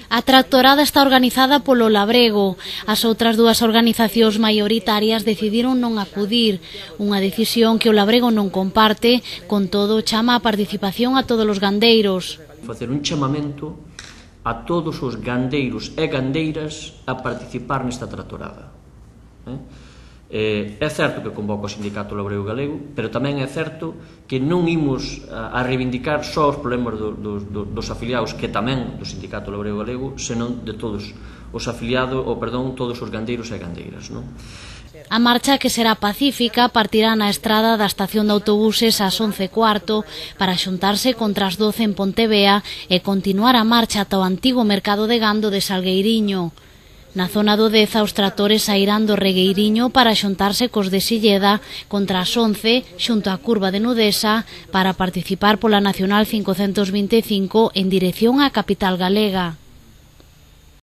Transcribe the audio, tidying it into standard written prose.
A tractorada está organizada polo Labrego. As outras dúas organizacións maioritarias decidiron non acudir, unha decisión que o Labrego non comparte, con todo chama a participación a todos os gandeiros. Facer un chamamento a todos os gandeiros e gandeiras a participar nesta tractorada. É certo que convoca o Sindicato Labrego Galego, pero tamén é certo que non imos a reivindicar só os problemas dos afiliados, que tamén do Sindicato Labrego Galego, senón de todos os afiliados, todos os gandeiros e gandeiras, non? A marcha, que será pacífica, partirá na estrada da estación de autobuses ás 11:15 para xuntarse contra as 12 en Pontevea e continuar a marcha ata o antigo mercado de gando de Salgueiriño. Na zona do Deza, os tractores sairán do Regueiriño para xuntarse cos de Silleda contra as 11 xunto á curva de Nudesa para participar pola Nacional 525 en dirección á capital galega.